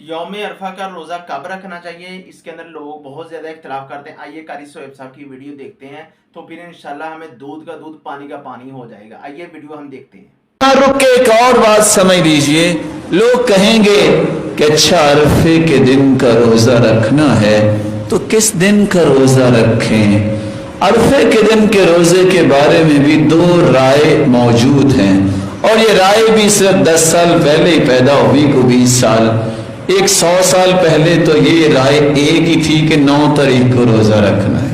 यौम अरफा का रोज़ा कब रखना चाहिए, इसके अंदर लोग बहुत ज़्यादा इख्तलाफ करते हैं। आइए कारी सोएब साहब की वीडियो देखते हैं, तो फिर इंशाल्लाह हमें दूध का दूध पानी का पानी हो जाएगा। आइए वीडियो हम देखते हैं। रुक के एक और बात समझ लीजिए। लोग कहेंगे कि अच्छा अरफे के दिन का रोजा रखना है तो किस दिन का रोजा रखें। अरफे के दिन के रोजे के बारे में भी दो राय मौजूद हैं, और ये राय भी सिर्फ 10 साल पहले ही पैदा हुई को 20 साल, 100 साल पहले तो ये राय एक ही थी कि 9 तारीख को रोजा रखना है।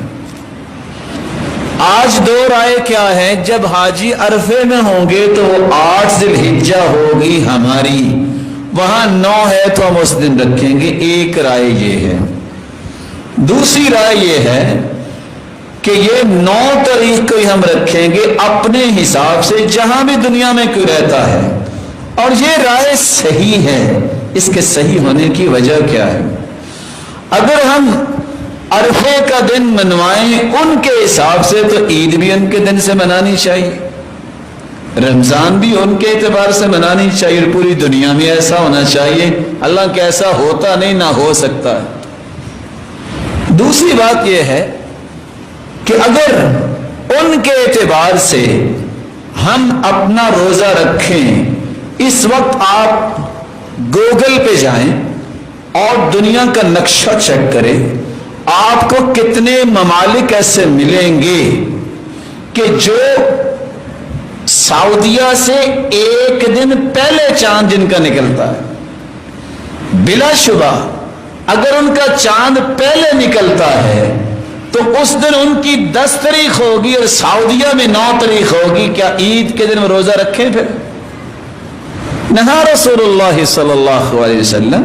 आज दो राय क्या है, जब हाजी अरफे में होंगे तो वो 8 जिलहिज्जा होगी हमारी, वहां 9 है तो हम उस दिन रखेंगे। एक राय ये है। दूसरी राय ये है कि ये 9 तारीख को ही हम रखेंगे अपने हिसाब से, जहां भी दुनिया में कोई रहता है, और ये राय सही है। इसके सही होने की वजह क्या है? अगर हम अरफे का दिन मनवाएं उनके हिसाब से तो ईद भी उनके दिन से मनानी चाहिए, रमजान भी उनके एतबार से मनानी चाहिए। पूरी दुनिया में ऐसा होना चाहिए। अल्लाह के ऐसा होता नहीं, ना हो सकता है। दूसरी बात यह है कि अगर उनके एतबार से हम अपना रोजा रखें, इस वक्त आप गूगल पे जाएं और दुनिया का नक्शा चेक करें, आपको कितने ममालिक ऐसे मिलेंगे कि जो सऊदीया से एक दिन पहले चांद जिनका निकलता है, बिलाशुबा अगर उनका चांद पहले निकलता है तो उस दिन उनकी 10 तारीख होगी और सऊदीया में 9 तारीख होगी। क्या ईद के दिन वो रोजा रखें? फिर नहा रसूलुल्लाह सल्लल्लाहु अलैहि वसल्लम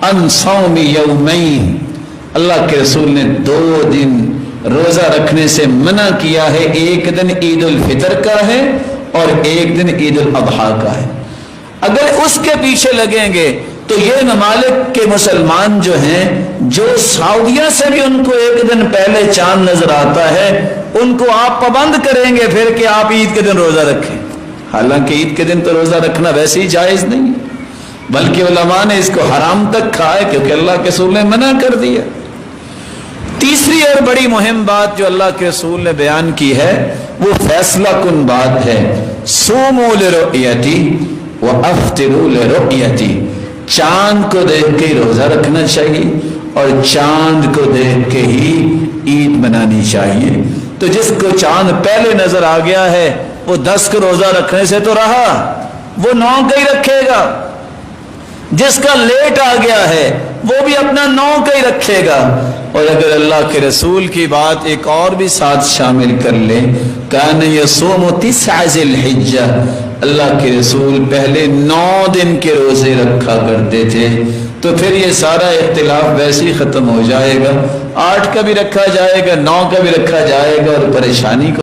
अन सौमी यौमैन, अल्लाह के रसूल ने 2 दिन रोजा रखने से मना किया है। एक दिन ईद उल फितर का है और एक दिन ईद उल अजहा का है। अगर उसके पीछे लगेंगे तो ये ममालिक के मुसलमान जो हैं, जो सऊदीया से भी उनको एक दिन पहले चांद नजर आता है, उनको आप पाबंद करेंगे फिर कि आप ईद के दिन रोजा रखें। हालांकि ईद के दिन तो रोजा रखना वैसे ही जायज नहीं है, बल्कि उलमा ने इसको हराम तक कहा है, क्योंकि अल्लाह के रसूल ने मना कर दिया। तीसरी और बड़ी मुहिम बात जो अल्लाह के रसूल ने बयान की है, वो फैसला कुन बात है। सूमू लिरुयती व अफ्तिरू लिरुयती, चांद को देख के ही रोजा रखना चाहिए और चांद को देख के ही ईद मनानी चाहिए। तो जिसको चांद पहले नजर आ गया है वो 10 को रोजा रखने से तो रहा, वो 9 का ही रखेगा। जिसका लेट आ गया है वो भी अपना 9 का ही रखेगा। और अगर अल्लाह के रसूल की बात एक और भी साथ शामिल कर ले, कान यसूमु 9 जिलहिज्जा, अल्लाह के रसूल पहले 9 दिन के रोजे रखा करते थे। तो फिर ये सारा इख्तिलाफ वैसे ही खत्म हो जाएगा। 8 का भी रखा जाएगा, 9 का भी रखा जाएगा, और परेशानी को